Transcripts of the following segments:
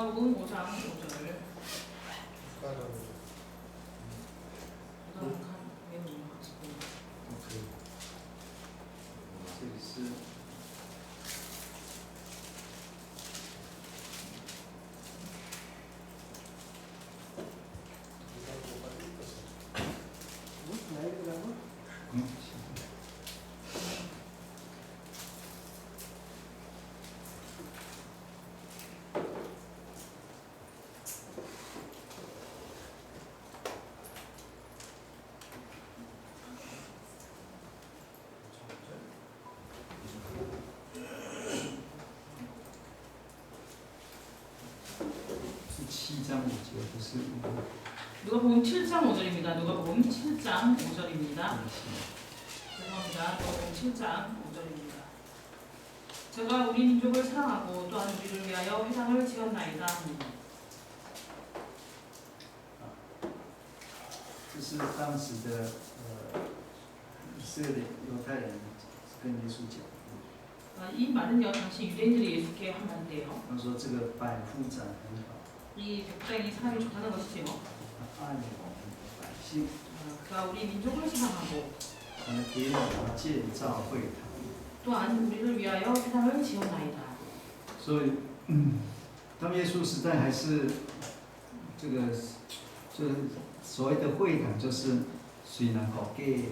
누가복음 5장 5절.这里是7장 5절, 不是 누가복음 7장 5절입니다. 누가복음 7장 5절입니다. 죄송합니다. 누가복음 7장 5절입니다. 제가 우리 민족을 사랑하고 또한 우리를 위하여 회당을 지었나이다. 这是当时的以色列犹太人跟耶稣讲。 이 말은요, 당시 유대인들이 예수께 한 말인데요. 他说这个百夫长很好， 이 백부장이 사람이 좋다는 것이지요. 他爱我们的百姓， 그가 우리 민족을 사랑하고 还给我们建造会堂。 또한 우리를 위하여 회당을 지었나이다. 所以，当耶稣时代还是这个，就是所谓的会堂，就是虽然搞给。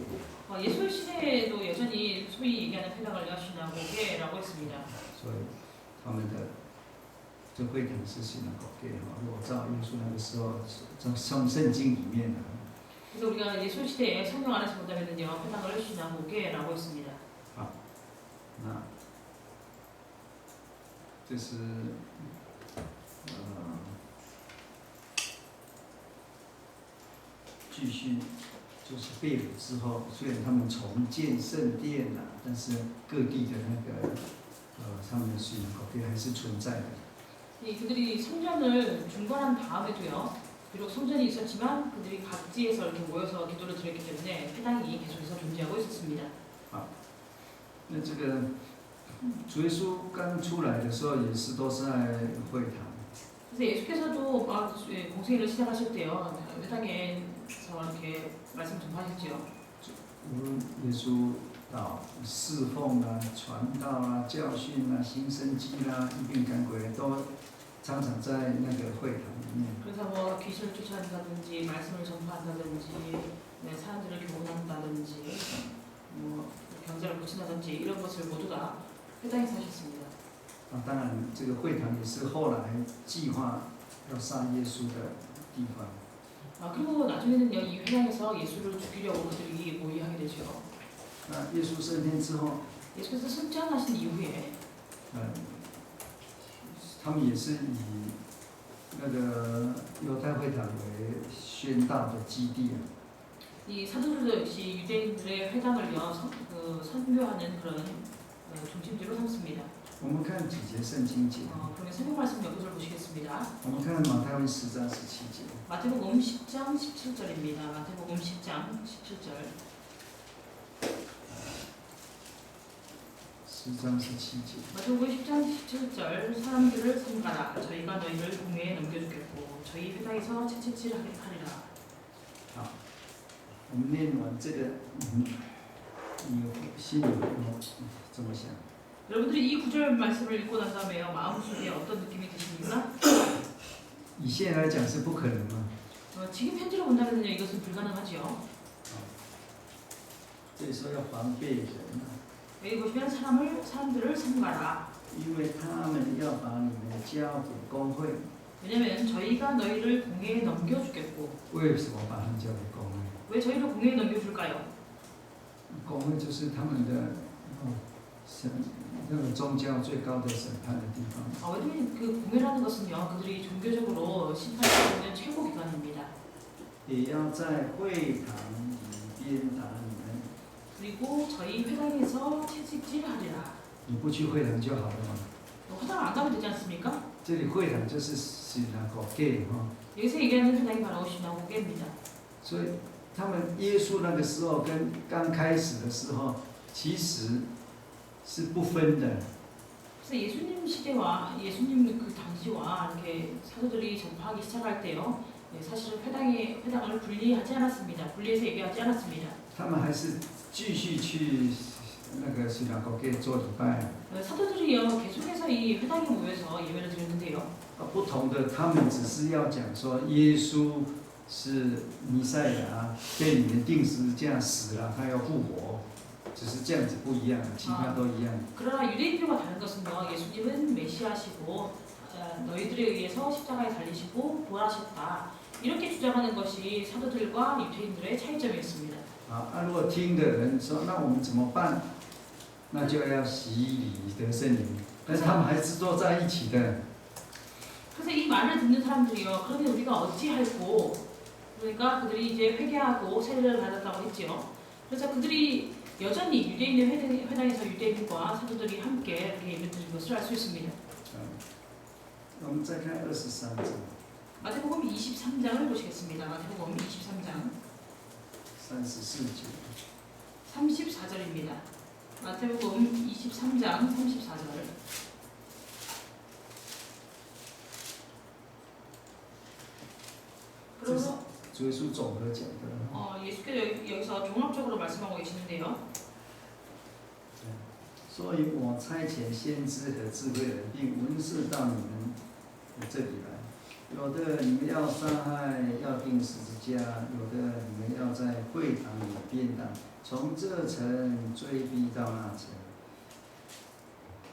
예수 시대에도 여전히 소위 얘기하는 회당을 시나고게라고 했습니다. 所以他们的这会堂是虽然搞给哈，如果照耶稣那个时候，从圣经里面的。 그래서 우리가 예수 시대에 성경 안에서 본다면요, 회당을 시나고게라고 했습니다. 好，那这是继续。 就是被掳之后，虽然他们重建聖殿啦，但是各地的那个他们的属灵口碑还是存在的。 그들이 성전을 중건한 다음에도요, 비록 성전이 있었지만 그들이 각지에서 이렇게 모여서 기도를 드렸기 때문에 회당이 계속해서 존재하고 있었습니다. 好，那这个主耶稣刚出来的时候，也是都是在会堂。 그래서 예수께서도 막 공생애를 시작하실 때요, 회당에서 이렇게 말씀 전하셨지요. 无论耶稣到侍奉啊、传道啊、教训啊、行神迹啦、医病赶鬼，都常常在那个会堂里面。 그래서 뭐 귀신을 쫓아낸다든지, 말씀을 전파한다든지, 사람들을 교훈한다든지, 뭐 병자를 고친다든지 이런 것을 모두 다 회당에서 하셨습니다. 当然，这个会堂也是后来计划要杀耶稣的地方。 그리고 나중에는요, 이 회당에서 예수를 죽이려고 그들이 모의하게 되죠. 那耶稣升天之后， 예수께서 승천하신 이후에 他们也是以那个犹太会堂为宣道的基地啊。 이 사도들도 역시 유대인들의 회당을요, 선교하는 그런 중심지로 삼습니다. 我们看几节圣经节。 그러면 성경 말씀 몇 구절 보시겠습니다. 我们看马太福音10章17节。 마태복음 10장 17절입니다. 마태복음 10장 17절. 10장 17절. 마태복음 10장 17절. 사람들을 삼가라. 저희가 너희를 공회에 넘겨주겠고 저희 회당에서 채찍질하리라. 好，我们念完这个，你心里怎么想？ 여러분들이 이 구절 말씀을 읽고 난 다음에요, 마음속에 어떤 느낌이 드십니까? 以现在来讲是不可能嘛。 지금 현재로 본다면요, 이것은 불가능하지요. 这里说要防备人啊， 여기 보시면 사람들을 삼가라. 因为他们要把你们交给公会。 왜냐면 저희가 너희를 공회에 넘겨주겠고. 为什么把他们交给公会？ 왜 저희를 공회에 넘겨줄까요? 公会就是他们的那个宗教最高的审判的地方。 왜냐면 그 공회라는 것은요, 그들이 종교적으로 심판할 수 있는 최고 기관입니다. 也要在会堂里边打你们。 그리고 저희 회당에서 채찍질하리라. 你不去会堂就好了嘛。 회당 안 가면 되지 않습니까? 这里会堂就是synagogue哈。 여기서 얘기하는 회당이 바로 시나고게입니다. 所以他们耶稣那个时候跟刚开始的时候，其实是不分的。 그래서 예수님 시대와 예수님 그 당시와 이렇게 사도들이 전파하기 시작할 때요, 사실은 회당을 분리하지 않았습니다. 분리해서 얘기하지 않았습니다. 他们还是继续去那个西拉国给做礼拜。 사도들이요 계속해서 이 회당에 모여서 예배를 드렸는데요. 不同的，他们只是要讲说耶稣是弥赛亚，被你们钉十字架死了，他要复活，只是这样子不一样，其他都一样。 그러나 유대인들과 다른 것은요, 예수님은 메시아시고 너희들에 의해서 십자가에 달리시고 부활하셨다. 이렇게 주장하는 것이 사도들과 유대인들의 차이점이었습니다. 如果听的人说，那我们怎么办？那就要洗礼得圣灵，但是他们还是坐在一起的。 그래서 이 말을 듣는 사람들이요, 그러면 우리가 어찌할꼬? 그러니까 그들이 이제 회개하고 세례를 받았다고 했지요. 그래서 그들이 여전히 유대인의 회당에서 유대인과 사도들이 함께 이렇게 예배드린 것을 알 수 있습니다. 我们再看23장. 마태복음 23장을 보시겠습니다. 마태복음 23장 34절. 34절입니다. 마태복음 23장 34절. 그래서 主耶稣总和讲的。 예수께서 여기서 종합적으로 말씀하고 계시는데요. 所以我差遣先知和智慧人，并文士到你们这里来。有的你们要杀害，要钉十字架；有的你们要在会堂里鞭打，从这城追逼到那城。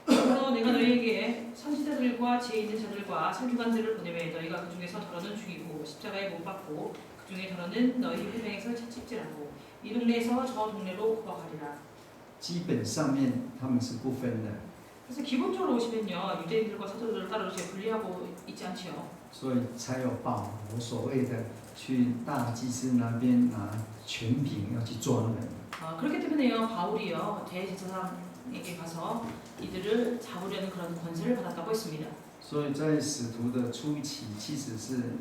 그래서 내가 너희에게 선지자들과 지혜 있는 자들과 설교관들을 보내매 너희가 그 중에서 더러는 죽이고 십자가에 못 박고 그 중에 더러는 너희 회당에서 채찍질하고 이 동네에서 저 동네로 구박하리라. 基本上面他们是不分的， 그래서 기본적으로 보시면요, 유대인들과 사도들을 따로 이렇게 분리하고 있지 않지요. 所以才有保罗所谓的去大祭司那边拿权柄要去抓人。 그렇기 때문에요, 바울이요 대제사장에게 가서 이들을 잡으려는 그런 권세를 받았다고 했습니다. 所以在使徒的初期，其实是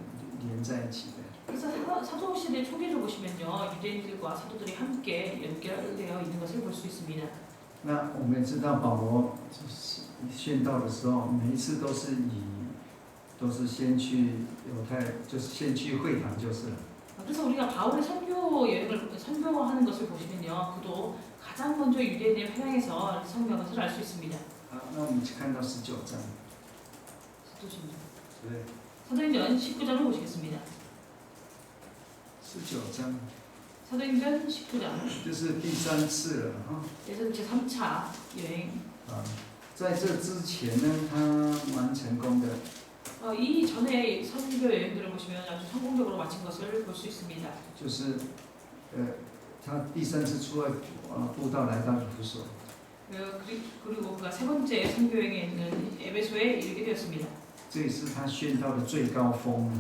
连在一起的。 그래서 사도 시대 초기를 보시면요, 유대인들과 사도들이 함께 연결되어 있는 것을 볼 수 있습니다. 那我们知道保罗宣道的时候，每一次都是先去犹太，就是先去会堂就是了。 그래서 우리가 바울의 선교하는 것을 보시면요, 그도 가장 먼저 유대인의 회당에서 선교한 것을 알 수 있습니다. 好，那我们看到19章， 对， 사도행전 19장을 보시겠습니다. 19章 사도행전 19장. 这是第3次了哈。 그래서 제3차 여행. 在这之前呢，他蛮成功的。 이 전에 선교 여행들을 보시면 아주 성공적으로 마친 것을 볼 수 있습니다. 就是他第3次出外布道来到以弗所。 그리고 그가 세 번째 선교 여행에 있는 에베소에 이르게 되었습니다. 这也是他宣道的最高峰。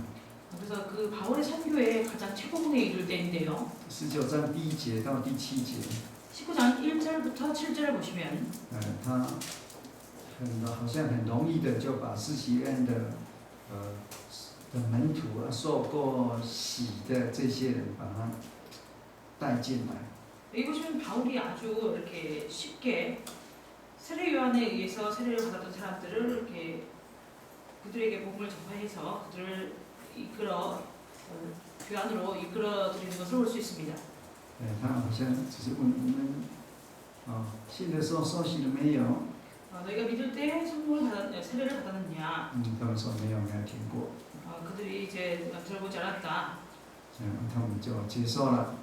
그래서 그 바울의 선교의 가장 최고봉에 이를 때인데요. 19章第1节到第7节。 19장 1절부터 7절을 보시면 他好像很容易的就把施洗约翰的门徒受过洗的这些人把他带进来。 여기 보시면 바울이 아주 이렇게 쉽게 세례 요한에 의해서 세례를 받았던 사람들을 이렇게 그들에게 복음을 전파해서 그들을 이끌어 교환으로 이끌어 드리는 것을 볼 수 있습니다. 他好像只是问你们信的时候受洗了没有？ 너희가 믿을 때 세례를 받았느냐? 他们说没有，没有听过。 그들이 이제 들어보지 않았다. 他们就接受了。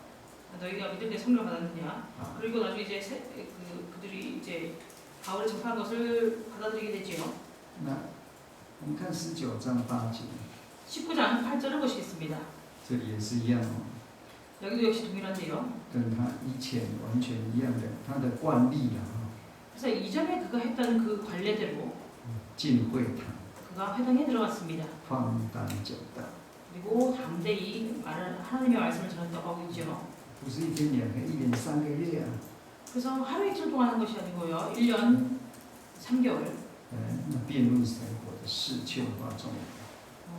너희가 믿을 때 성령 받았느냐? 그리고 나중에 이제 그들이 이제 바울의 전파한 것을 받아들이게 되지요. 那我们看19章8节， 19장 8절을 보시겠습니다. 这里也是一样여기도 역시 동일한데요. 跟他以前完全一样的，他的惯例그래서 이전에 그가 했다는 그 관례대로 进会堂 그가 회당에 들어갔습니다. 放胆讲道， 그리고 담대히 하나님의 말씀을 전하고 있죠. 不是1天2天，1年3个月啊。 그래서 하루 이틀 동안 한 것이 아니고요. 1년 3개월. 那辩论神国的事，劝化众人。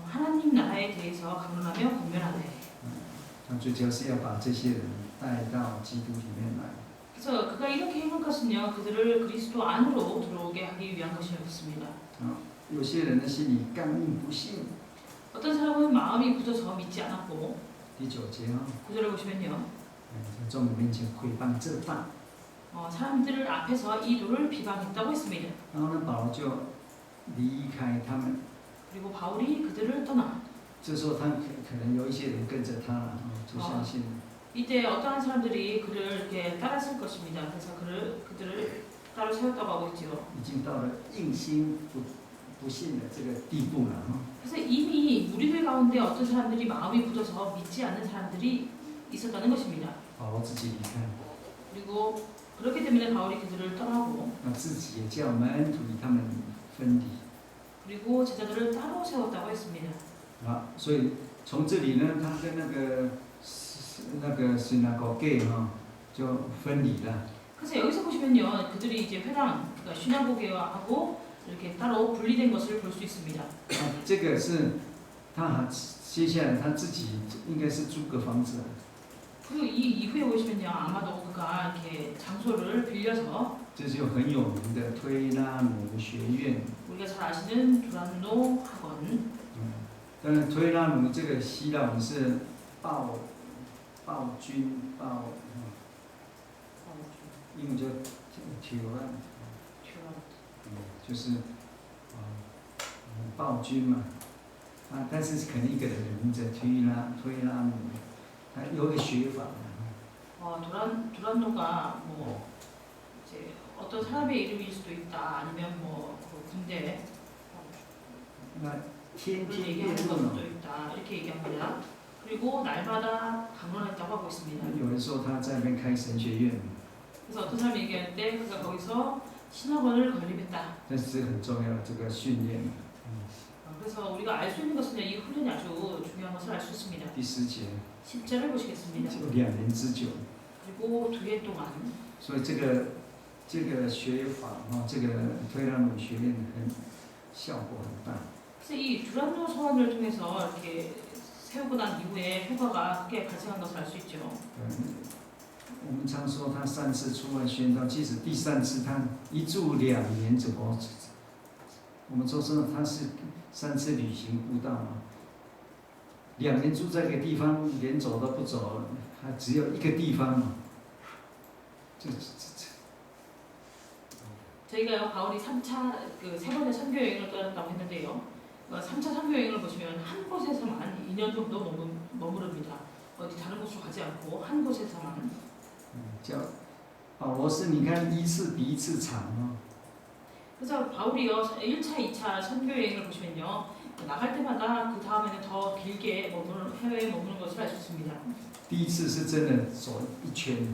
하나님 나라에 대해서 강론하며 권면하네. 他最主要是要把这些人带到基督里面来。 그래서 그가 이렇게 행한 것은 것은요, 그들을 그리스도 안으로 들어오게 하기 위한 것이었습니다. 有些人的心里刚硬不信。 어떤 사람은 마음이 굳어서 믿지 않았고, 第9节啊， 9절에 보시면요, 在众人面前毁谤这道， 사람들 앞에서 이 도를 비방했다고 했습니다. 然后呢，保罗就离开他们。 그리고 바울이 그들을 떠나. 这时候他可能有一些人跟着他了，就相信了。 이때 어떠한 사람들이 그를 이렇게 따랐을 것입니다. 그래서 그들을 따로 세웠다고 하고 있죠. 已经到了硬心不信的这个地步了哈。 그래서 이미 무리들 가운데 어떤 사람들이 마음이 굳어서 믿지 않는 사람들이 있었다는 것입니다. 保罗自己离开， 그리고 그렇기 때문에 바울이 그들을 떠나고 那自己也叫门徒与他们分离。 그리고 제자들을 따로 세웠다고 했습니다. 啊，所以从这里呢，他跟那个synagogue哈就分离了。 그래서 여기서 보시면요, 그들이 이제 회당, 그러니까 시나고게하고 이렇게 따로 분리된 것을 볼 수 있습니다. 这个是他接下来他自己应该是租个房子。 그리고 이 이후에 보시면요, 아마도 그가 이렇게 장소를 빌려서 这就很有名的推拉努学院。 우리가 잘 아시는 두란노 학원. 当然，推拉努这个希腊文是暴君英文叫 tyrann， 就是暴君嘛。但是可能一个人的名字推拉努，他有个学法。 두란노가 뭐 이제 어떤 사람의 이름일 수도 있다. 아니면 뭐그 군대 那天 그런 天 얘기하는 辩论 것도 있다. 이렇게 얘기합니다. 그리고 날마다 강론했다고 하고 있습니다. 有人说他在那边开神学院， 그래서 어떤 사람이 얘기할 때 그가 거기서 신학원을 건립했다. 但是很重要的这个训练。 그래서 우리가 알 수 있는 것은 이 훈련이 아주 중요한 것을 알 수 있습니다. 第10节， 10절을 보시겠습니다. 就2年之久。 그리고 2해 동안 所以这个学法这个推拉努学院效果很大。 그래서 이 두란노 서원을 통해서 이렇게 세우고 난 이후에 효과가 크게 발생한 것을 알 수 있죠. 我们常说他3次出外宣道，即使第3次他一住2年，怎么？我们说他是3次旅行布道嘛，2年住在一个地方，连走都不走，他只有一个地方嘛。 저희가 바울이 3차 그 3번의 선교 여행을 떠났다고 했는데요. 3차 선교 여행을 보시면 한 곳에서만 2년 정도 머무릅니다. 어디 다른 곳으로 가지 않고 한 곳에서만. 叫保罗是你看1次比1次长哦。 그래서 바울이요 1차, 2차 선교 여행을 보시면요 나갈 때마다 그 다음에는 더 길게 해외에 머무는 것을 알 수 있습니다. 第1次是真的走一圈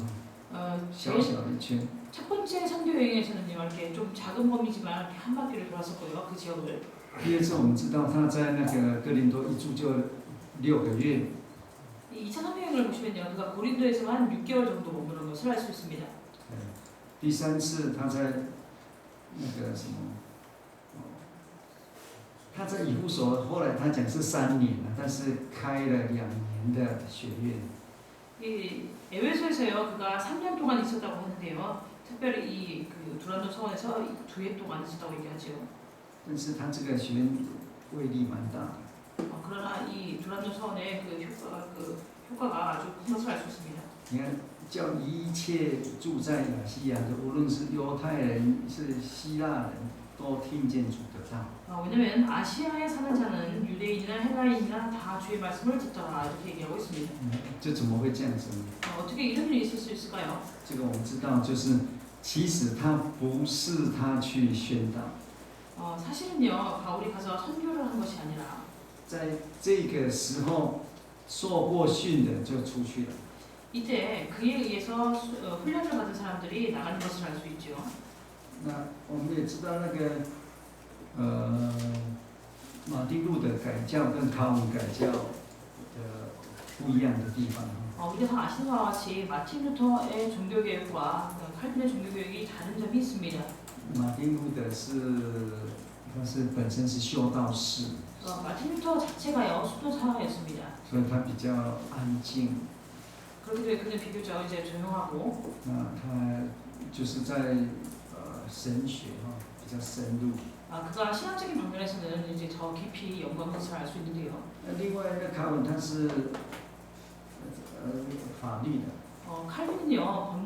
小小的一圈。 첫 번째 선교 여행에서는요 이렇게 좀 작은 범위지만 이렇게 한 바퀴를 돌았었고요 그 지역을. 第2次我们知道他在那个哥林多一住就6个月。 2차 선교 여행을 보시면요 그가 고린도에서만 6개월 정도 머무는 것을 알 수 있습니다. 第3次他在那个什么，他在以弗所，后来他讲是3年了，但是开了2年的学院。 이 에베소에서요 그가 3년 동안 있었다고 하는데요. 특별히 이 그 두란노 서원에서 2해 동안 있었다고 얘기하죠. 但是他这个学院威力蛮大的。 그러나 이 두란노 서원의 그 효과가 아주 큰 것을 알 수 있습니다. 你看，叫一切住在亚细亚的，无论是犹太人是希腊人，都听见主的道。 왜냐하면 아시아에 사는 자는 유대인이나 헬라인이나 다 주의 말씀을 듣더라 이렇게 얘기하고 있습니다. 这怎么会这样子呢？ 어떻게 이런 일이 있을 수 있을까요? 这个我们知道，就是其实他不是他去宣导， 사실은요 바울이 가서 선교를 한 것이 아니라 在这个时候受过训的就出去了。 이때 그에 의해서 훈련을 받은 사람들이 나가는 것을 알 수 있죠. 那我们也知道那个马丁路的改教跟卡文改教的不一样的地方。 우리가 다 아시는 바와 같이 마틴 루터의 종교개혁과 칼빈의 종교개혁이 다른 점이 있습니다. 马丁路的他是本身是修道士， 마틴 루터 자체가요 수도사였습니다. 所以他比较安静。 그렇게 되면 그는 비교적 이제 조용하고 他就是在神学比较深入。 그가 신학적인 방면에서는 이제 더 깊이 연구한 것을 알 수 있는데요. 另外一个卡文他是法律的， 칼빈은요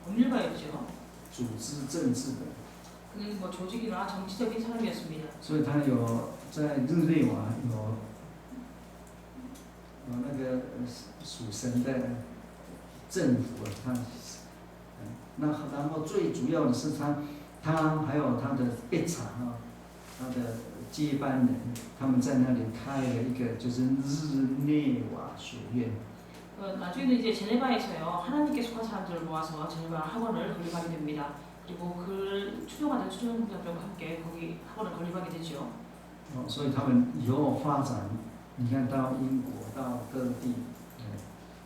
법률가였죠. 组织政治的， 그는 뭐 조직이나 정치적인 사람이었습니다. 所以他有在日内瓦有那个属神的政府他那然后最主要的是他还有他的一场他的接班人，他们在那里开了一个就是日内瓦学院。 나중에는 이제 제네바에서요 하나님께 속한 사람들을 모아서 제네바 학원을 건립하게 됩니다. 그리고 그를 추종하는 추종자들과 함께 거기 학원을 건립하게 되죠. 所以他们以后发展，你看到英国到各地，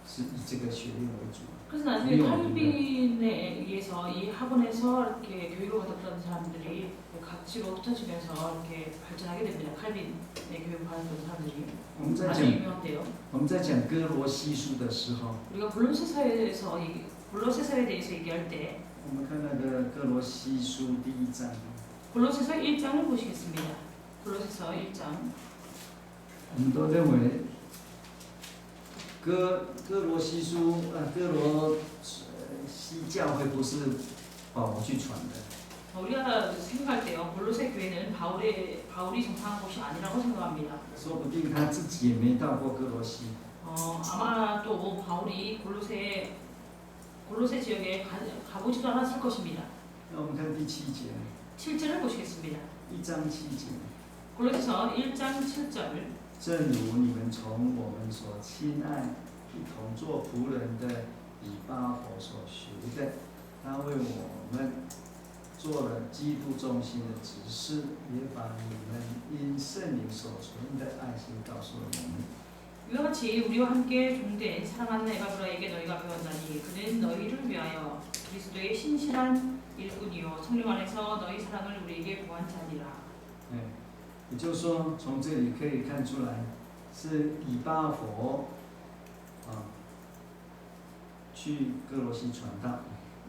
是以这个学院为主。 그래서 나중에 칼빈에 의해서 이 학원에서 이렇게 교육을 받았던 사람들이 각지로 흩어지면서 이렇게 발전하게 됩니다. 칼빈의 교육을 받았던 사람들이 아주 유명한데요. 我们在讲哥罗西书的时候， 우리가 골로새서에 대해서 얘기할 때 我们看那个哥罗西书第1章， 골로새서 1장을 보시겠습니다. 골로새서 1장. 我们都认为哥罗西书哥罗西教会不是保罗去传的， 우리가 생각할 때요, 골로새 교회는 바울이 정착한 곳이 아니라고 생각합니다. 说不定他自己也没到过哥罗西。 아마 또 바울이 골로새 지역에 가보지도 않았을 것입니다. 那我们看第7节， 7절을 보시겠습니다. 1章7节。 골로새서 1장 7절. 正如你们从我们所亲爱、一同做仆人的以巴弗所学的，他为我们做了基督中心的指示，也把你们因圣灵所存的爱心告诉了我们。 이와 같이 우리와 함께 종된 사랑하는 에바브라에게 너희가 배웠나니 그는 너희를 위하여 그리스도의 신실한 일꾼이요 성령 안에서 너희 사랑을 우리에게 보한 자니라. 也就是说，从这里可以看出来，是以巴弗去哥罗西传道。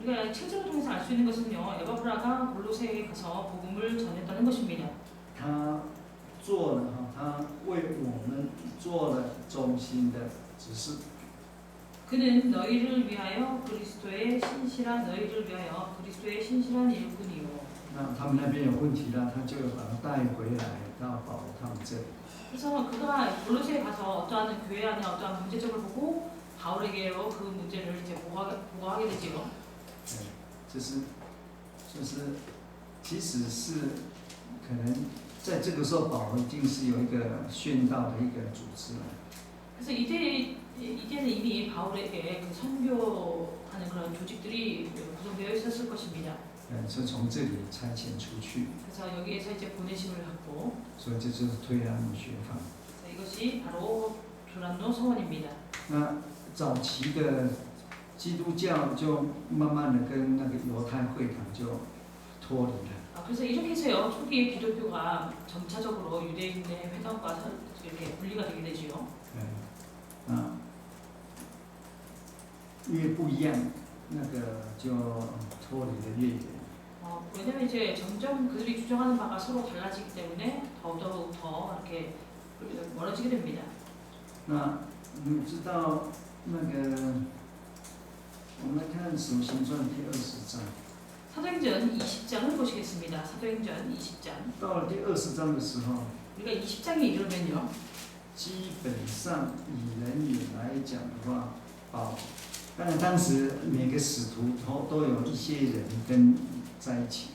우리가 7절을 통해서 알 수 있는 것은요, 에바브라가 골로새에 가서 복음을 전했다는 것입니다. 他做了他为我们做了中心的指示。 그는 너희를 위하여 그리스도의 신실한 일꾼이요. 那他们那边有问题了，他就把他带回来到保罗他们这里。 그래서 그가 골로새에 가서 어떠한 교회 안에 어떠한 문제점을 보고 바울에게로 그 문제를 이제 보고하게 되지요. 就是其实是可能在这个时候，保罗一定是有一个宣道的一个组织了。 그래서 이때는 이미 바울에게 그 선교하는 그런 조직들이 구성되어 있었을 것입니다. 是从这里差遣出去。 그래서 여기에서 이제 보내심을 받고. 所以这就是推安姆学坊。 이것이 바로 두란노 서원입니다. 那早期的基督教就慢慢的跟那个犹太会堂就脱离了。 그래서 이렇게 해서요, 초기에 기독교가 점차적으로 유대인의 회당과 이렇게 분리가 되게 되지요. 越不一样，那个就脱离的越远。 왜냐면 이제 점점 그들이 주장하는 바가 서로 달라지기 때문에 더더욱 더 이렇게 멀어지게 됩니다. 那你知道那个，我们来看《使徒行传》第20章。 사도행전 20장을 보시겠습니다. 사도행전 20장. 到了第20章的时候， 우리가 20장에 이르면요, 基本上以人语来讲的话，当然当时每个使徒都有一些人跟在一起。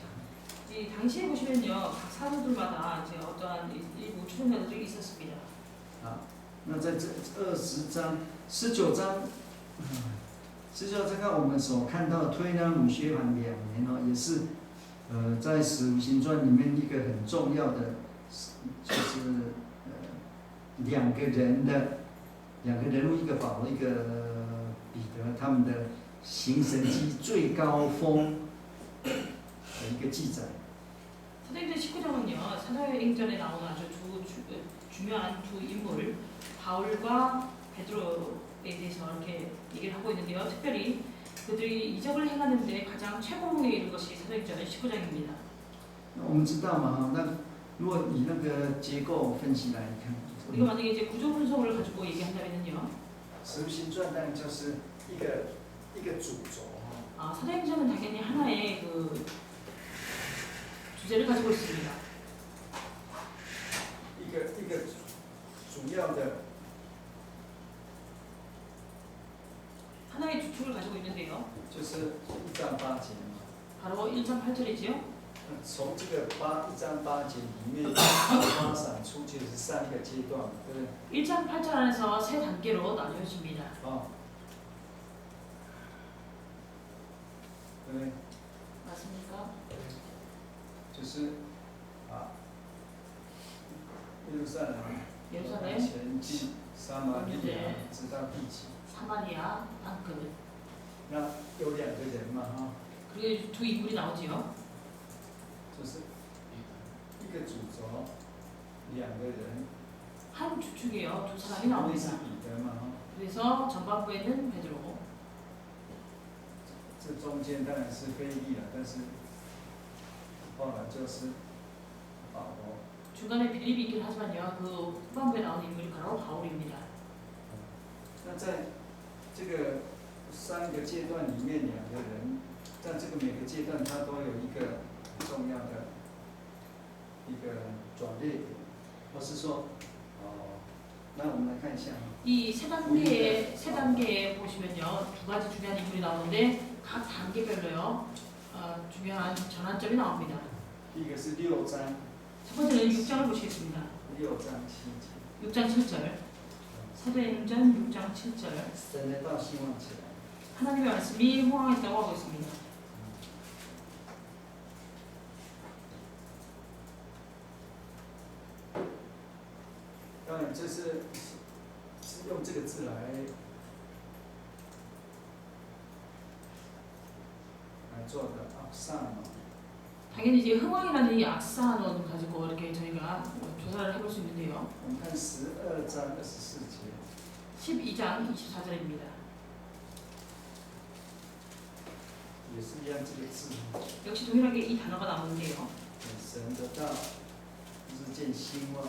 이 당시에 보시면요, 각 사도들마다 이제 어떠한 일부 추종자들이 있었습니다. 那在这20章、19章，19章我们所看到推拿鲁学堂2年也是在《使徒行传》里面一个很重要的，就是两个人物，一个保罗，一个彼得，他们的行神迹最高峰的一个记载。 사도행전 19장은요, 사도행전에 나오는 아주 중요한 두 인물, 바울과 베드로의 대해서 이렇게 얘기를 하고 있는데요. 특별히 그들이 이적을 행하는데 가장 최고봉에 이른 것이 사도행전 19장입니다. 我们知道嘛哈，那如果以那个结构分析来看， 우리가 만약에 이제 구조 분석을 가지고 얘기한다면요. 使徒行传当然就是一个主轴哈， 사도행전은 당연히 하나의 그 주제를 가지고 있습니다. 一个主要的 하나의 주축을 가지고 있는데요. 就是1章8节嘛。 바로 1장 8절이지요. 从这个1章8节里面发展出去是3个阶段，对不对？ 1장 8절 안에서 세 단계로 나뉘어집니다. 哦，对不对？ 맞습니까? 就是耶路撒冷 예루살렘, 前进撒玛利亚，直到地极。 사마리아, 땅끝. 那有2个人嘛哈， 그리고 두 인물이 나오지요. 就是一个主轴，2个人， 한 주축이에요. 두 사람이 那是 나옵니다. 彼得嘛哈， 그래서 전반부에는 베드로, 这中间当然是腓利了，但是后来就是保罗。 중간에 빌립이 있긴 하지만요. 그 후반부에 나오는 인물이 바로 바울입니다. 那在这个3个阶段里面，2个人，在这个每个阶段，它都有一个很重要的一个转捩点，或是说，那我们来看一下。 이 세 단계에 보시면요. 두 가지 중요한 인물이 나오는데 각 단계별로요. 중요한 전환점이 나옵니다. 第一个是6章， 첫 번째는 6장을 보시겠습니다. 6章7节， 6장 7절. 사도행전 6장 7절. 神的道兴旺起来。 하나님의 말씀이 호황했다고 하고 있습니다. 当然，这是用这个字来做的上嘛。 당연히 이제 흥왕이라는 이 악사론 가지고 이렇게 저희가 조사를 해볼 수 있는데요. 我们看12章24节， 12장 24절입니다. 也是一样这个字， 역시 동일하게 이 단어가 나오는데요. 神的道日渐兴旺，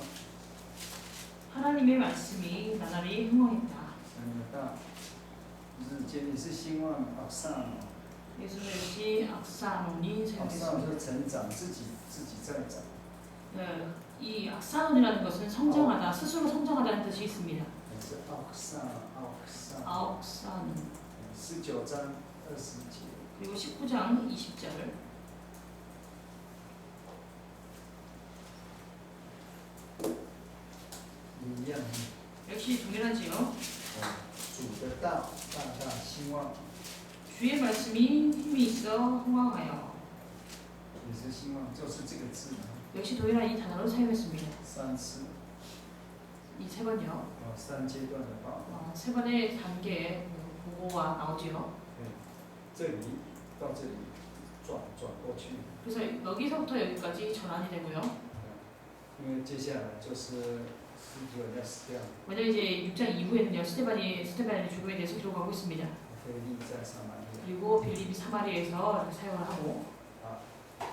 하나님의 말씀이 나날이 흥왕했다. 神的道日渐也是兴旺上嘛。 예수는 역시 악사론이上 사용됐습니다. 是成长，自己在长。 이 악사론이라는 것은 성장하다, 스스로 성장하다는 뜻이 있습니다. 是奥萨。 악사론. 19章20节， 그리고 19장 20절.一样。 역시 동일하지요. 主的道大大兴旺， 주의 말씀이 힘이 있어 흥왕하여. 也是兴旺，就是这个字嘛。 역시 동일한 이 단어를 사용했습니다. 3次， 이 세 번요. 3阶段的报。 세 번의 단계의 보고가 나오지요. 这里到这里转过去， 그래서 여기서부터 여기까지 전환이 되고요. 因为接下来就是使徒要死掉， 왜냐면 이제 6장 이후에는요 스테반의 죽음에 대해서 기록하고 있습니다. 腓利在撒玛利亚。 그리고 빌립이 사마리아에서 이렇게 사용을 하고 那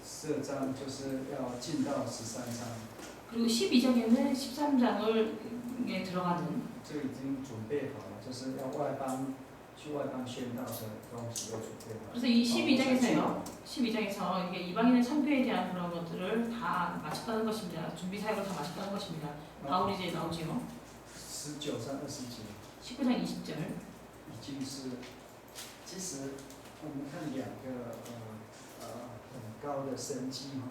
12章就是要进到13章， 그리고 12장에는 13장을 들어가는 这已经准备好了，就是要去外邦宣道的东西都准备好了。 그래서 이 12장에서 이게 이방인의 선교에 대한 그런 것들을 다 마쳤다는 것입니다. 준비 사역을 다 마쳤다는 것입니다. 바울이 이제 나오지요. 19章20节， 19장 20절. 已经是，其实我们看2个很高的神迹哈。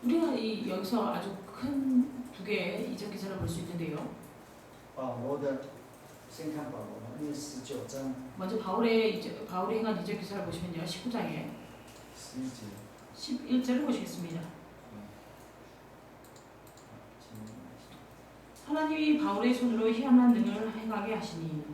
우리가 여기서 아주 큰 두 개의 이적 기사를 볼 수 있는데요. 保罗的，先看保罗，因为19章 먼저 바울이 행한 이적 기사를 보시면요. 19장에 11节， 11절을 보시겠습니다. 하나님이 바울의 손으로 희한한 능을 행하게 하시니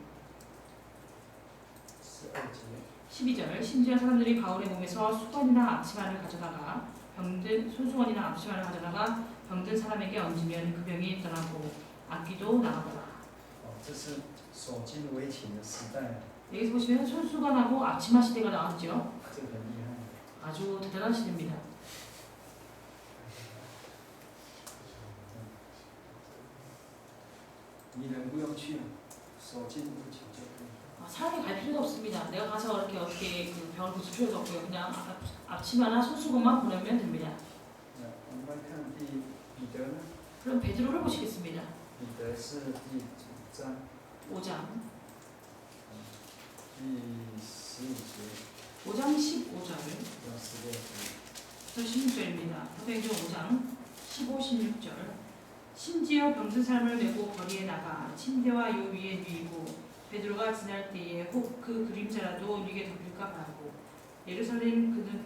12节， 12절 심지어 사람들이 바울의 몸에서 수건이나 앞치마를 가져다가 손수건이나 앞치마를 가져다가 병든 사람에게 얹으면 그 병이 떠나고 악귀도 나가더라. 这是守金为勤的时代， 여기서 보시면 손수건하고 앞치마 시대가 나왔죠. 这个很厉害。 아주 대단한 시대입니다. 你人不用去，守金为勤就可以。 사람이 갈 필요도 없습니다. 내가 가서 이렇게 어떻게 그 병을 고칠 필요도 없고요. 그냥 앞치마나 손수건만 보내면 됩니다. 我们来看彼得呢？ 그럼 베드로를 보시겠습니다. 彼得是第9章 5장. 第15节 5장 15절을 到16节。 16절입니다. 사도행전 5장 15, 16절. 심지어 병든 사람을 메고 거리에 나가 침대와 요 위에 누이고 베드로가 지날 때에 혹 그 그림자라도 누이게 덮일까 바라고 예루살렘 그는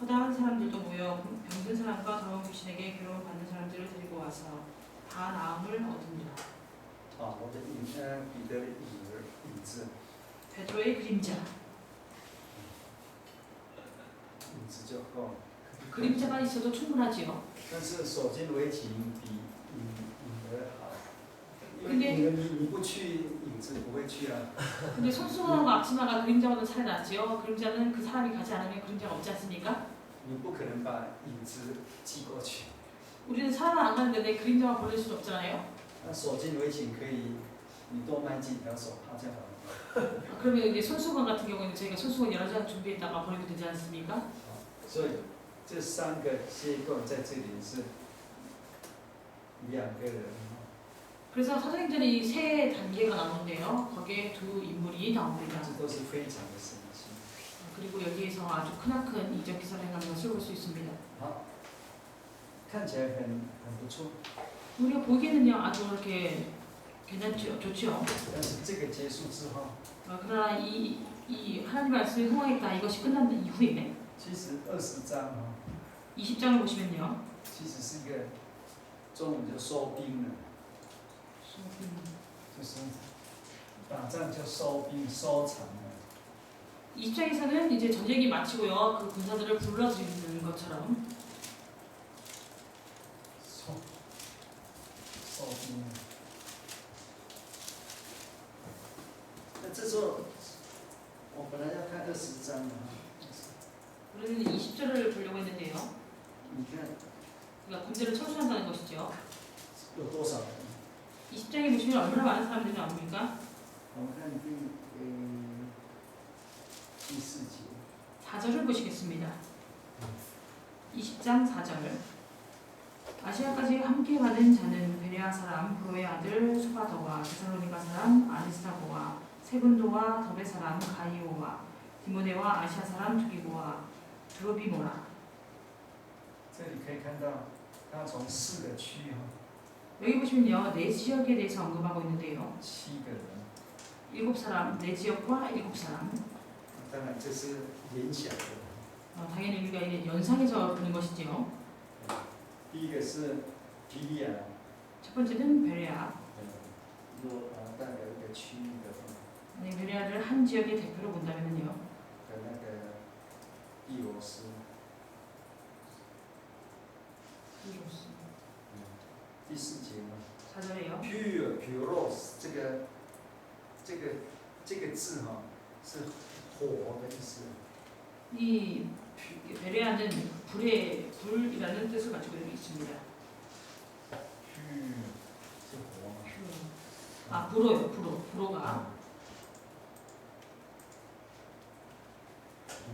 허다한 사람들도 모여 병든 사람과 더러운 귀신에게 괴로움 받는 사람들을 데리고 와서 다 나음을 얻으니라. 我的彼得的影子， 베드로의 그림자. 影子就够了。 그림자만 있어도 충분하지요. 但是守金为勤比影得好，因为 근데 你不去，影子不会去啊。 근데 손수건하고 앞치마가 그림자보다 차이 나지요. 그림자는 그 사람이 가지 않으면 그림자가 없지 않습니까? 你不可能把影子寄过去。 우리는 사람을 안 가는데 내 그림자만 보낼 수는 없잖아요. 那守金为勤可以，你多买几条手帕就好了。 그러면 이제 손수건 같은 경우에는 저희가 손수건 여러 장 준비했다가 보내도 되지 않습니까? 所以这3个结构在这里是2个人。 그래서 사도행전에 이 세 단계가 나오는데요. 거기에 두 인물이 나옵니다. 这都是非常的神奇。 그리고 여기에서 아주 크나큰 이적 기사를 행하는 것을 볼 수 있습니다. 好，看起来很不错， 우리가 보기에는요 아주 이렇게 괜찮죠, 좋죠. 但是这个结束之后， 그러나 이 하나님 말씀이 흥황했다 이것이 끝난 이후에 其实20章 20장을 보시면요. 其实是一个中午就收兵了，就是打仗就收兵收场了。 20장에서는 이제 전쟁이 마치고요. 그 군사들을 불러들이는 것처럼 收兵了。那这时候我本来要看20章的， 우리는 20절을 보려고 했는데요. 你看 그러니까 군대를 철수한다는 것이죠. 有多少人？ 20장에 보시면 얼마나 많은 사람들이 나옵니까? 我们看第4节。 4절을 보시겠습니다. 20장 4절. 아시아까지 함께 가는 자는 베레아 사람 브로의 아들 소바더와 데살로니가 사람 아리스타고와 세분도와 더베 사람 가이오와 디모데와 아시아 사람 두기고와 드로비모라. 这里可以看到，他从4个区 여기 보시면요, 네 지역에 대해서 언급하고 있는데요. 7个人， 7사람, 네 지역과 7사람. 当然这是联想的。 당연히 우리가 이제 연상해서 보는 것이지요. 第一个是提利亚， 첫 번째는 베레아. 如果把它代表一个区域的话， 네, 베레아를 한 지역의 대표로 본다면요. 的那个蒂罗斯，第4节嘛 4절에요.，puros 这个字是火的意思。 이 베레아는 불이라는 뜻을 가지고 있습니다. 是火嘛？ 아, 불어가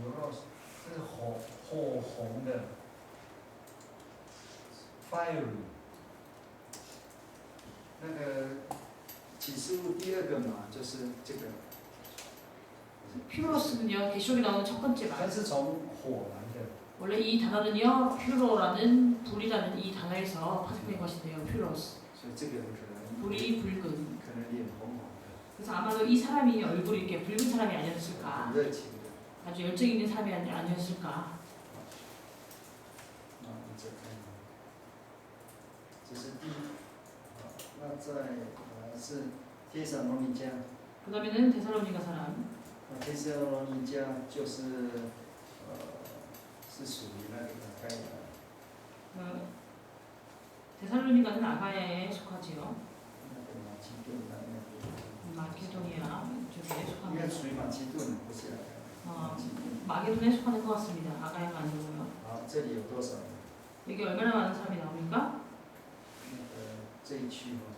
puros 是火红的 ，fiery。那个启示录第2个嘛，就是这个。 퓨로스는요, 계시록에 나오는 첫 번째 它 말. 是从火来的， 원래 이 단어는요, 퓨로라는 불이라는 이 단어에서 파생된 것인데요, 퓨로스. 所以这个人可能 불이 붉은. 可能脸红红的， 그래서 아마도 이 사람이 얼굴이 이렇게 붉은 사람이 아니었을까, 很热情的。 아주 열정 있는 사람이 아니었을까. 你再看，这是那在是帖撒罗尼迦， 그다음에는 데살로니가 사람. 帖撒罗尼迦就是是属于那个该데살로니가는 아가야에 속하지요. 那个马其顿那边。 마케도니아 쪽에 应该 속합니다. 属于马其顿，不是马其顿。 마게도니아에 속하는 것 같습니다. 아가야가 아니고요. 好，这里有多少人？ 여기 얼마나 많은 사람이 나옵니까? 那个这一区哦，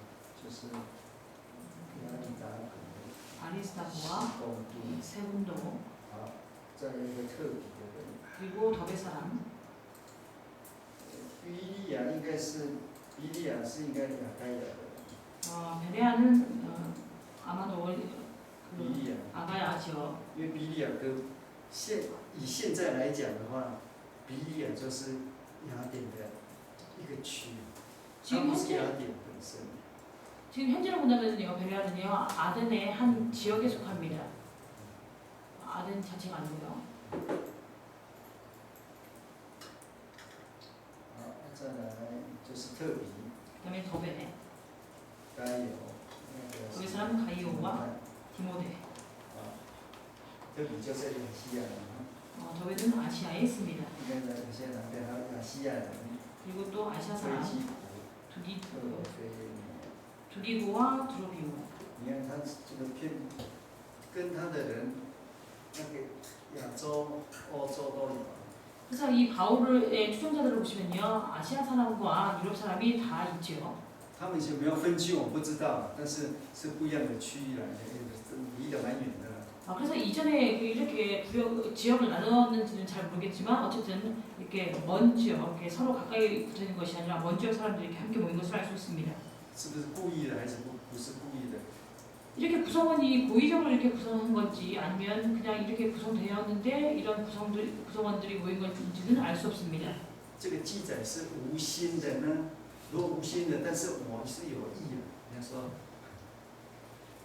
就是亚里达格、 아리스타고와 西贡都。 세군도 好，再来一个特别的人， 그리고 더베 사람 比利亚应该是应该亚该亚的。 베레아는 아마도 比 그 利亚， 아가야 지역 因为比利亚跟以现在来讲的话，比利亚就是雅典的一个区，它 지금 不是 현재 雅典本身。 지금 현재로 본다면요 베레아는요 아덴의 한 지역에 속합니다. 아덴 자체가 아니고요. 好，再来就是特比， 그다음에 더베 该有那个 더베 사람 가이오와 디모데 啊，特比就是亚细亚人啊， 더베는 아시아에 있습니다. 应该在亚细亚南边还有亚细亚人， 그리고 또 아시아 飞 사람 基古、 두기 特菲尼。 두기고와 드로비오 你看他这个片，跟他的人，那个亚洲、欧洲都有。 그래서 이 바울의 추종자들을 보시면요 아시아 사람과 유럽 사람이 다 있죠. 他们有没有分区我不知道，但是是不一样的区域来的，离得蛮远的。 그래서 이전에 이렇게 지역을 나눴는지는 잘 모르겠지만 어쨌든 이렇게 먼 지역, 이렇게 서로 가까이 붙어 있는 것이 아니라 먼 지역 사람들이 이렇게 함께 모인 것을 알 수 있습니다. 是不是故意的还是不是故意的？ 이렇게 구성원이 고의적으로 이렇게 구성한 건지 아니면 그냥 이렇게 구성되었는데 이런 구성원들이 모인 건지는 알 수 없습니다. 这个记载是无心的呢？如果无心的，但是我是有意的。人家说，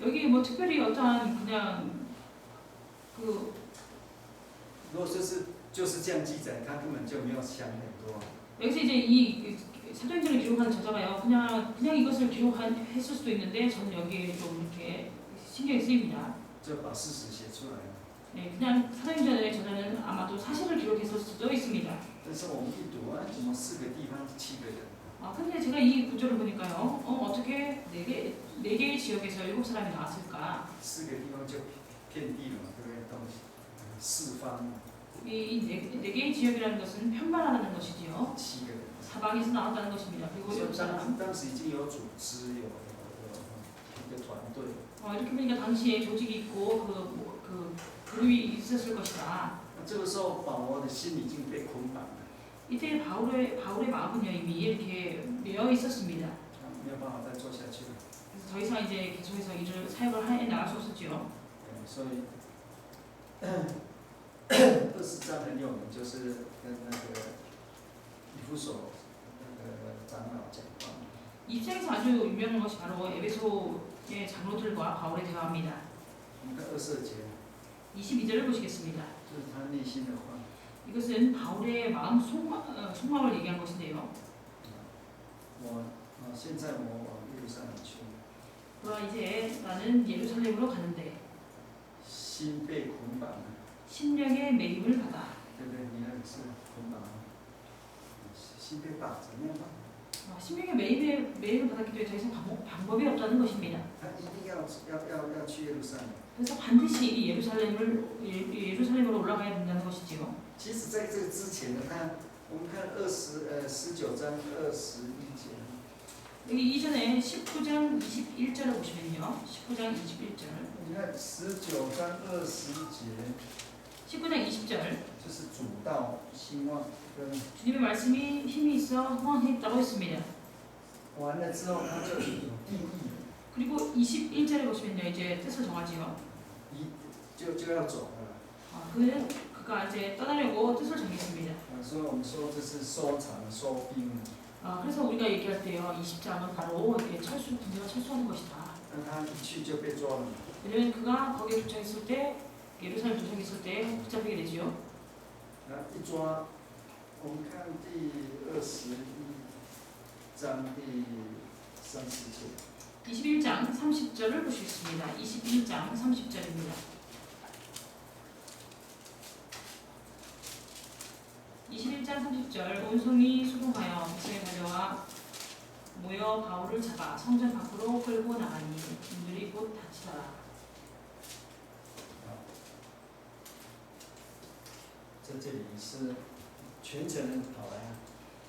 여기 뭐 특별히 어떠한 그냥 그 如果说是就是这样记载，他根本就没有想很多。 여기서 이제 이 사도행전을 기록한 저자가요 그냥 이것을 기록했을 수도 있는데 저는 여기에 좀 이렇게 신경이 쓰입니다. 就把事实写出来了。 네, 그냥 사도행전의 저자는 아마도 사실을 기록했을 수도 있습니다. 但是我们一读啊，怎么4个地方7个人？ 근데 제가 이 구조를 보니까요, 어떻게 네 개의 지역에서 7사람이 나왔을까? 4个地方就遍地了嘛，对不对？东西四方네 개의 지역이라는 것은 편만하다는 것이지요. 7个人。 사방에서 나왔다는 것입니다. 그리고 所以 7사람. 当时已经有组织，有一个团队。 이렇게 보니까 당시에 조직이 있고 그 그룹이 있었을 것이다. 这个时候保罗的心已经被捆绑了， 이때 바울의 마음은요 이미 이렇게 매여 있었습니다. 没有办法再做下去了。 그래서 더 이상 이제 계속해서 일을 사역을 해 나갈 수 없었죠. 所以20章很有名，就是跟那个以弗所那个长老讲话。 입장에서 아주 유명한 것이 바로 에베소의 장로들과 바울의 대화입니다. 我们看24节， 22절을 보시겠습니다. 这是他内心的话。 이것은 바울의 마음 속마음을 얘기한 것인데요. 现在我往耶路撒冷去， 그러나 이제 나는 예루살렘으로 가는데 心被捆绑了， 심령의 매임을 받아. 对不对？你那里是捆绑，心被绑，怎么样绑？ 심령의 매임을 받았기 때문에 더 이상 방법이 없다는 것입니다. 他一定要去耶路撒冷。 그래서 반드시 이 예루살렘으로 올라가야 된다는 것이지요. 其实在这个之前呢，我们看19章21节。 여기 이전에 19장 21절을 보시면요. 19장 21절. 你看19章20节， 19장 20절. 就是主道兴旺，跟 주님의 말씀이 힘이 있어 흥황했다고 했습니다. 完了之后，他就有定义， 그리고 21절에 보시면요. 이제 뜻을 정하지요. 就要走了。 그가 이제 떠나려고 뜻을 정했습니다. 所以我们说这是收场收兵。 그래서 우리가 얘기할 때요. 20장은 바로 이렇게 군대가 철수하는 것이다. 但他一去就被抓了。 왜냐면 그가 거기에 도착했을 때 예루살렘 도착했을 때 붙잡히게 되지요. 然后一抓，我们看第21章第30节。 21장 30절을 보시겠습니다. 21장 30절입니다. 21장 30절 온송이 수송하여 백성에 달려와 모여 바울을 잡아 성전 밖으로 끌고 나가니 문들이 곧 닫히더라. 在这里是全城人跑来啊，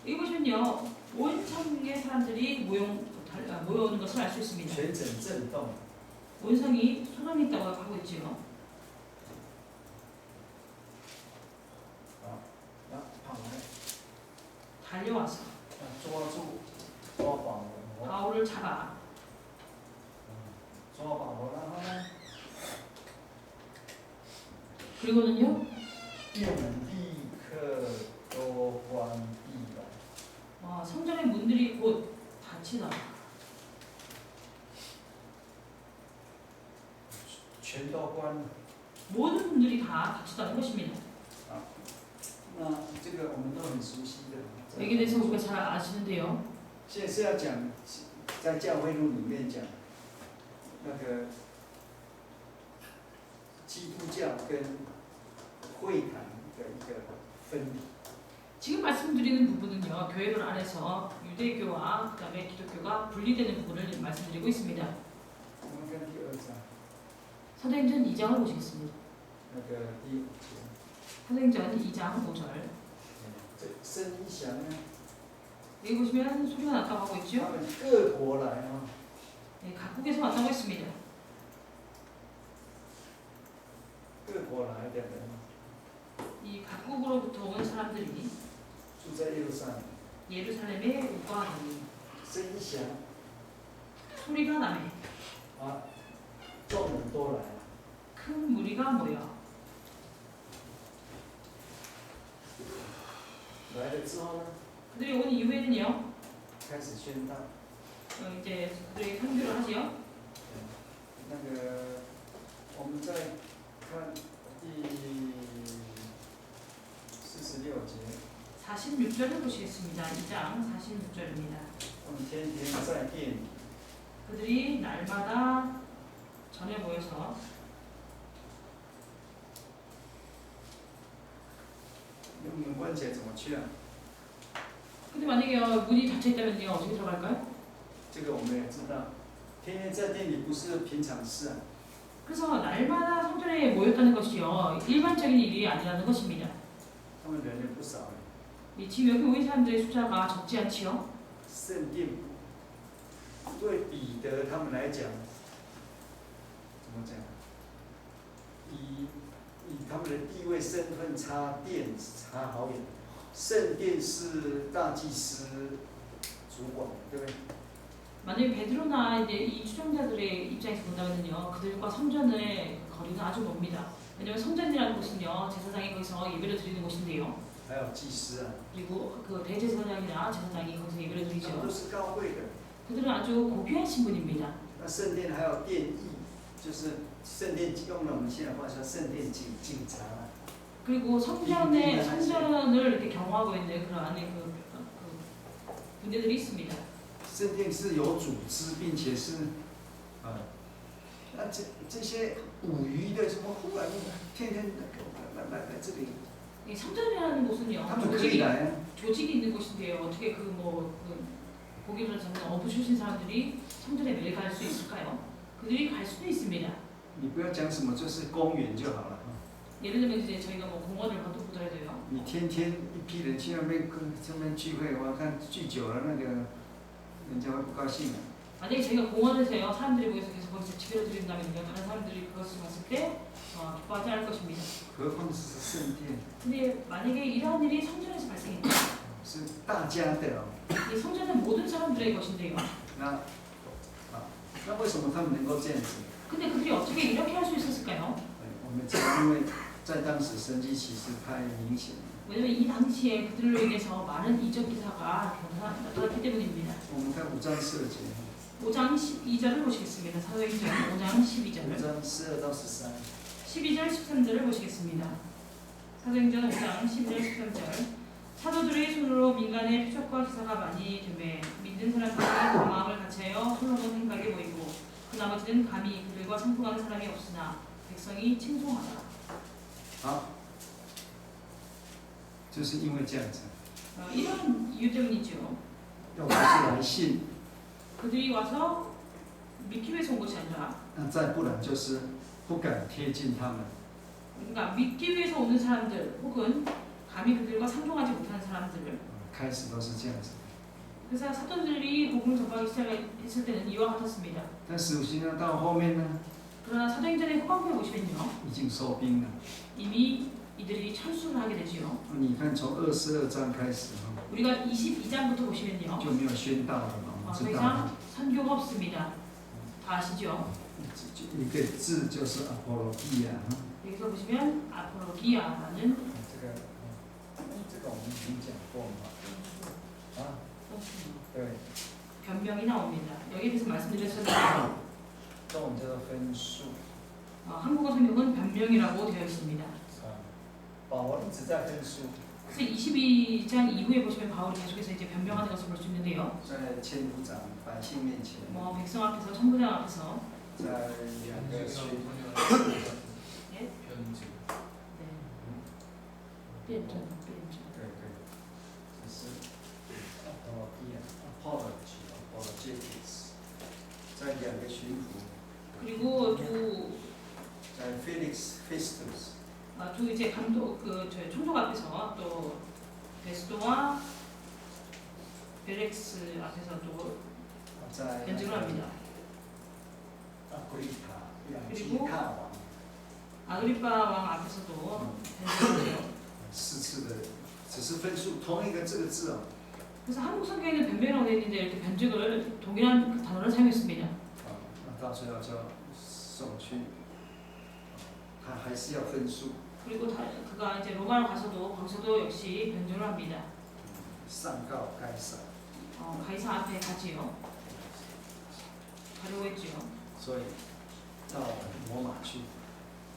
여기 보시면요, 온 성의 사람들이 모여오는 것을 알 수 있습니다. 全城震动， 온 성이 소동했다고 하고 있지요. 然后跑来， 달려와서 抓住，抓保罗， 바울을 잡아 抓保罗，然后呢， 그리고는요, 店门立刻都关闭了。 성전의 문들이 곧 닫히더라. 全都关了。 모든 문들이 다 닫히다는 것입니다. 那这个我们都很熟悉的。 여기에 대해서 우리가 잘 아시는데요. 现在是要讲在教会录里面讲那个基督教跟会堂的一个分离。 지금 말씀드리는 부분은요, 교회론 안에서 유대교와 그다음에 기독교가 분리되는 부분을 말씀드리고 있습니다. 我们看第2章 사도행전 2장을 보시겠습니다. 那个第5节， 사도행전 2장 5절. 这声音响呢， 여기 보시면 소리가 났다고 하고 他 있죠. 们各国来啊， 네, 각국에서 왔다고 했습니다. 各国来的人 이 각국으로부터 온 사람들이 住在耶路撒冷， 예루살렘에 오가하니 声音响 소리가 나매 啊，众人都来了。 큰 무리가 모여 来了之后呢， 그들이 온 이후에는요, 开始宣道。 이제 그들이 선교를 하지요. 那个我们再看第46节， 46절을 보시겠습니다. 2장 46절입니다. 我们天天在店里， 그들이 날마다 전에 모여서 用门关起来怎么去啊？ 근데 만약에 문이 닫혀 있다면요, 어떻게 들어갈까요? 这个我们也知道，天天在店里不是平常事啊。 그래서 날마다 성전에 모였다는 것이요, 일반적인 일이 아니라는 것입니다. 他们人也不少， 지금 여기 모인 사람들의 숫자가 적지 않지요. 圣殿对彼得他们来讲，怎么讲？以他们的地位身份差殿差好远，圣殿是大祭司主管，对不对？ 만약에 베드로나 이제 이 추종자들의 입장에서 본다면요, 그들과 성전의 거리는 아주 멉니다. 왜냐하면 성전이라는 곳은요, 제사장이 거기서 예배를 드리는 곳인데요. 还有祭司啊， 그리고 그 대제사장이나 제사장이 거기서 예배를 他们 드리죠. 都是高贵的。 그들은 아주 고귀한 신분입니다. 那圣殿还有殿役，就是圣殿用了我们现在话说圣殿警察啊。 그리고 성전을 이렇게 경호하고 있는 그러한 분들이 있습니다. 圣殿是有组织，并且是那这些五鱼的什么忽然天天来这里， 이 성전이라는 곳은요, 他们可以来啊。 조직이 있는 곳인데요. 어떻게 고기를 잡는 어부 출신 사람들이 성전에 매일 갈 수 있을까요? 그들이 갈 수도 있습니다. 你不要讲什么，就是公园就好了。 예를 들면 이제 저희가 뭐 공원을 가도 보더라도요. 你天天一批人去那边聚会，我看聚久了那个人家会不高兴的。 만약에 저희가 공원에서요, 사람들이 모여서 계속 거기서 집회를 드린다면요, 다른 사람들이 그것을 봤을 때 기뻐하지 않을 것입니다. 何况是圣殿， 근데 만약에 이러한 일이 성전에서 발생했다. 是大家的哦。 이 성전은 모든 사람들의 것인데요. 那为什么他们能够这样子？ 근데 그들이 어떻게 이렇게 할 수 있었을까요? 我们因为在当时神迹奇事太明显了。 왜냐면 이 당시에 그들로 인해서 많은 이적 기사가 나타났기 때문입니다. 我们看5章12节， 5장 12절을 보시겠습니다. 사도행전 5장 12절을. 5章12到13。 12절 13절을 보시겠습니다. 사도행전 5장 12절 13절. 사도들의 손으로 민간의 표적과 기사가 많이 되매 믿는 사람들이 그 마음을 같이하여 솔로몬 행각에 모이고 그 나머지는 감히 그들과 상통하는 사람이 없으나 백성이 칭송하더라. 好，就是因为这样子， 이런 이유 때문이죠. 要不是来信， 그들이 와서 믿기 위해서 온 것이 아니라 那再不然就是不敢贴近他们， 그러니까 믿기 위해서 오는 사람들 혹은 감히 그들과 상종하지 못하는 사람들을 开始都是这样子。 그래서 사도들이 복음을 전파하기 시작했을 때는 이와 같았습니다. 但使徒行传到后面呢， 그러나 사도행전의 후반부에 보시면요. 已经收兵了。 이미 이들이 철수를 하게 되지요. 你看从22章开始哈， 우리가 22장부터 보시면요. 就没有宣道了嘛，我 더 们知道 이상 선교가 없습니다. 다 아시죠? 一个字就是阿波罗基亚哈。 여기서 보시면 아포로기아라는 这个我们已经讲过嘛，啊，对， 변명이 나옵니다. 여기에 대해서 말씀드렸었는데요. 这我们叫做分数。 한국어 성경은 변명이라고 되어 있습니다. 保罗一直在分数， 그래서 22장 이후에 보시면 바울이 계속해서 이제 변명하는 것을 볼 수 있는데요. 在千夫长百姓面前， 뭐 백성 앞에서 천부장 앞에서 在两个群， 예? 편지. 네. 辩证。对对，这是阿波罗基亚 apologetic， 在两个巡抚， 그리고 두 在 Felix Festus， 두 이제 감독 저희 총독 앞에서 또 베스도와 벨렉스 앞에서 또 在 변증을 합니다. 阿古利塔两基 그리고 卡王 아그리파 왕 앞에서도 변증을 해요. 4次的，只是分数同一个这个字哦， 그래서 한국 성경에는 변명이라고 되어 있는데 이렇게 변증을 동일한 그 단어를 사용했습니다. 那到最后就送去，他还是要分数， 그리고 그가 이제 로마로 가서도 거기서도 역시 변증을 합니다. 上告该撒， 가이사 앞에 가지요. 가려고 했지요. 所以到罗马去，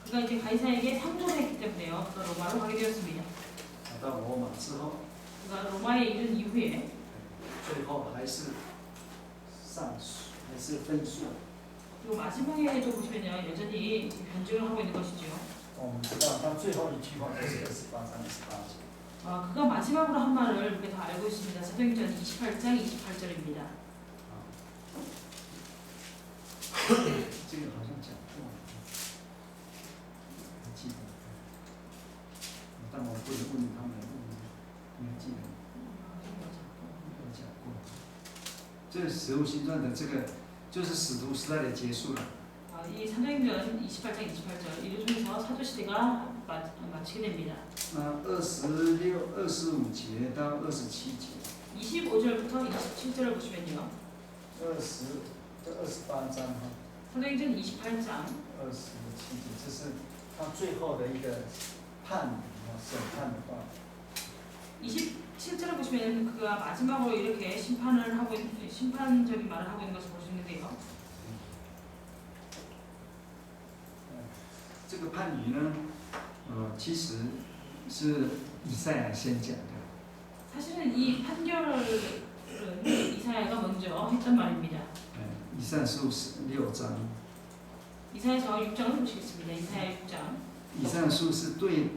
그가 이제 가이사에게 상조를 했기 때문에요. 그가 로마로 가게 되었습니다. 到罗马之后， 그가 로마에 이른 이후에 最后还是上诉，还是分数。 그리고 마지막에도 보시면요. 여전히 변증을 하고 있는 것이죠. 我们知道他最后一句话就是28章28节。 그가 마지막으로 한 말을 우리가 다 알고 있습니다. 사도행전 28장 28절입니다. 这个好像讲过，还记得？但我不能问他们，你还记得？有讲过。这个《使徒行传》的这个，就是使徒时代的结束了。 이 사도행전 28장 28절 이를 통해서 사도 시대가 마치게 됩니다. 那26、25节到27节， 25절부터 27절을 보시면요. 28章哈， 사도행전 28장 27节，这是他最后的一个判审判的话。 27절을 보시면 그가 마지막으로 이렇게 심판적인 말을 하고 있는 것을 볼 수 있는데요. 这个判语呢，其实是以赛亚先讲的。 사실은 이 판결을 이사야가 먼저 했단 말입니다. 以赛亚书6章， 이사야서 6장을 보시겠습니다. 이사야 6장. 以赛亚书是对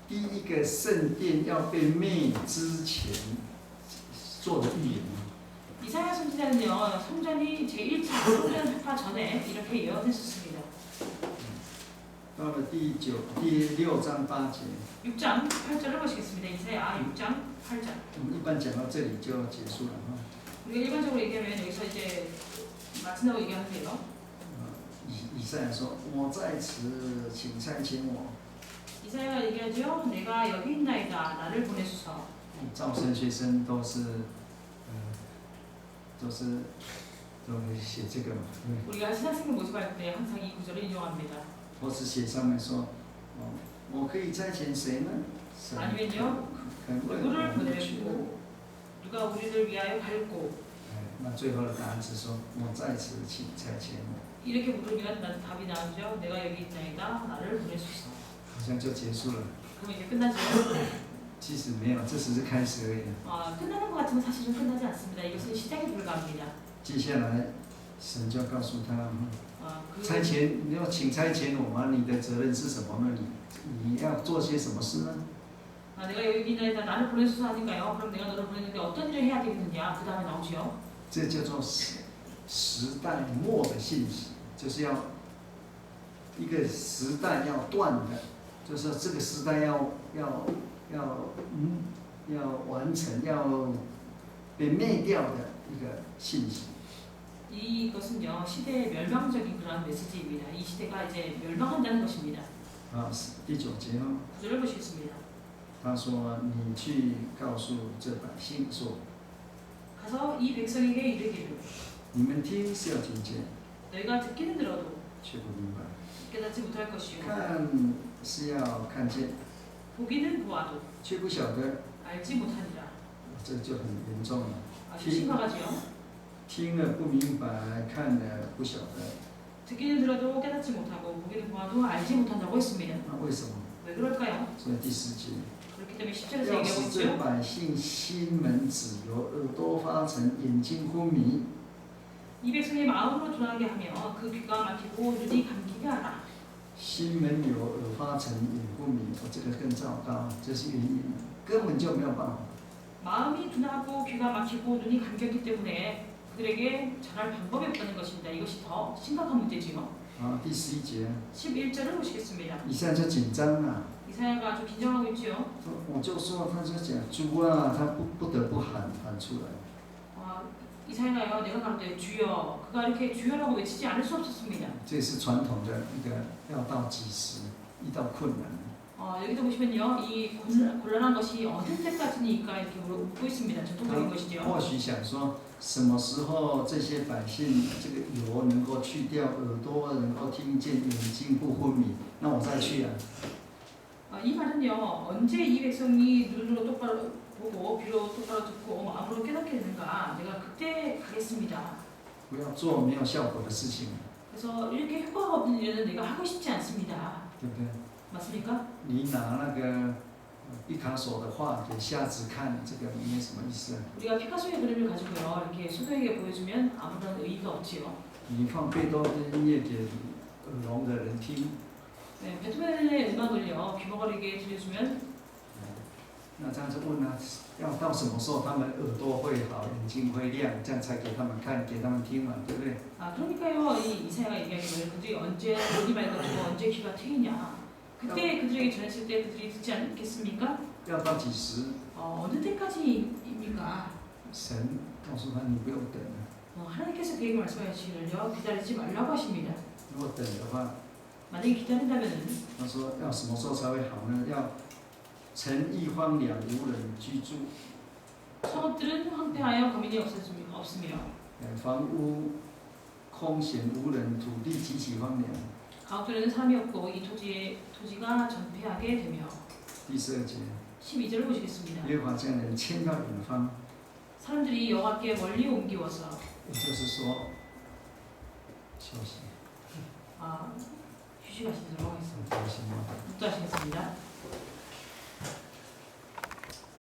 第一个圣殿要被灭之前做的预言。 이사야 선지자는요. 성전이 제1차 성전 흑파 전에 이렇게 예언했었습니다. 到了第6章8节， 6장 8절을 보시겠습니다. 이사야 6장 8절. 我们一般讲到这里就要结束了哈。 우리가 일반적으로 얘기하면 여기서 이제 마친다고 얘기하는데요. 以赛亚说：“我在此，请差遣我。” 이사야가 얘기하죠. 내가 여기 있나이다. 나를 보내소서. 招生学生都是都会写这个嘛， 우리가 신학생을 모집할 때 항상 이 구절을 인용합니다. 或是写上面说：“我可以差遣谁呢？” 아니면요. 肯问 누구를 我们去。 보내고 누가 우리를 위하여 갈고 那最后的答案是说：“我在此，请差遣我。” 이렇게 물으면 답이 나오죠. 내가 여기 있나이다. 나를 보내소서. 好像就结束了。 그럼 이제 끝나죠. 其实没有，这只是开始而已。 끝나는 것 같지만 사실은 끝나지 않습니다. 이것은 시작에 불과합니다. 接下来，神就告诉他：“그 差遣，你要请差遣我吗？你的责任是什么呢？你要做些什么事呢？” 내가 여기 있나이다. 나를 보내소서 하니까요. 그럼 내가 너를 보냈는데 어떤 일을 해야 되겠느냐. 그 다음에 나오죠. 这叫做时代末的信息，就是要一个时代要断的，就是说这个时代要完成要被灭掉的一个信息。 이것은요 시대의 멸망적인 그런 메시지입니다. 이 시대가 이제 멸망한다는 것입니다. 啊，第9节哦， 구절을 보시겠습니다. 他说：“你去告诉这百姓说， 가서 이 백성에게 이르기를 你们听是要听见， 너희가 듣기는 들어도 却不明白； 깨닫지 못할 것이요 看是要看见， 보기는 보아도 却不晓得。 알지 못하니라. 这就很严重了。 아주 심각하지요. 听了不明白，看了不晓得， 듣기는 들어도 깨닫지 못하고 보기는 보아도 알지 못한다고 했습니다. 那为什么？ 왜 그럴까요? 所以第10节， 그렇기 때문에 10절에서 要 얘기하고 使这 있죠. 百姓心门脂油，耳朵发沉，眼睛昏迷。 이 백성의 마음으로 돌아가게 하며 그 귀가 막히고 눈이 감기게 하라. 心门油，耳发沉，眼昏迷，这个更糟糕，这是原因，根本就没有办法。 마음이 둔하고 귀가 막히고 눈이 감겼기 때문에 그들에게 전할 방법이 없다는 것입니다. 이것이 더 심각한 문제지요. 啊，第11节， 11절을 보시겠습니다. 以赛就紧张了， 이사야가 아주 긴장하고 있지요. 我就说，他就讲主啊，他不得不喊出来。 이사야가요, 내가 가로되 주여, 그가 이렇게 주여라고 외치지 않을 수 없었습니다. 这是传统的一个要到几时，遇到困难。 여기도 보시면요, 이 곤란한 것이 어느 때까지니까 이렇게 묻고 있습니다. 전통적인 것이죠. 或许想说，什么时候这些百姓这个油能够去掉，耳朵能够听见，眼睛不昏迷，那我再去啊。 이 말은요, 언제 이 백성이 눈으로 똑바로 보고 귀로 똑바로 듣고 마음으로 깨닫게 되는가, 내가 그때 가겠습니다. 不要做没有效果的事情， 그래서 이렇게 효과가 없는 일은 내가 하고 싶지 않습니다. 对不对？ 맞습니까? 你拿那个毕卡索的画给瞎子看，这个没什么意思。 우리가 피카소의 그림을 가지고요, 이렇게 소도에게 보여주면 아무런 의의가 없지요. 你放贝多芬音乐给耳聋的人听， 네, 베토벤의 음악을요, 귀머거리게 들려주면 那这样就问啊，要到什么时候他们耳朵会好，眼睛会亮，这样才给他们看，给他们听嘛，对不对？ 그러니까요, 이 이사야가 얘기하기를 그들이 언제 눈이 맑아지고 언제 귀가 트이냐. 그때 그들에게 전했을 때 그들이 듣지 않겠습니까? 要到几时？ 어느 때까지입니까? 神告诉他，你不用等了。 하나님께서 그에게 말씀하시기를요, 기다리지 말라고 하십니다. 如果等的话， 만약에 기다린다면은 他说要什么时候才会好呢？要城邑荒凉，无人居住， 성읍들은 황폐하여 거민이 없으며 房屋空闲无人，土地极其荒凉。 가옥들에는 사람이 없고 이 토지가 전폐하게 되며. 第12节， 12절을 보시겠습니다. 耶和华将人迁到远方， 사람들이 여호와께 멀리 옮기워서 也就是说休息。 휴식하시도록 하겠습니다.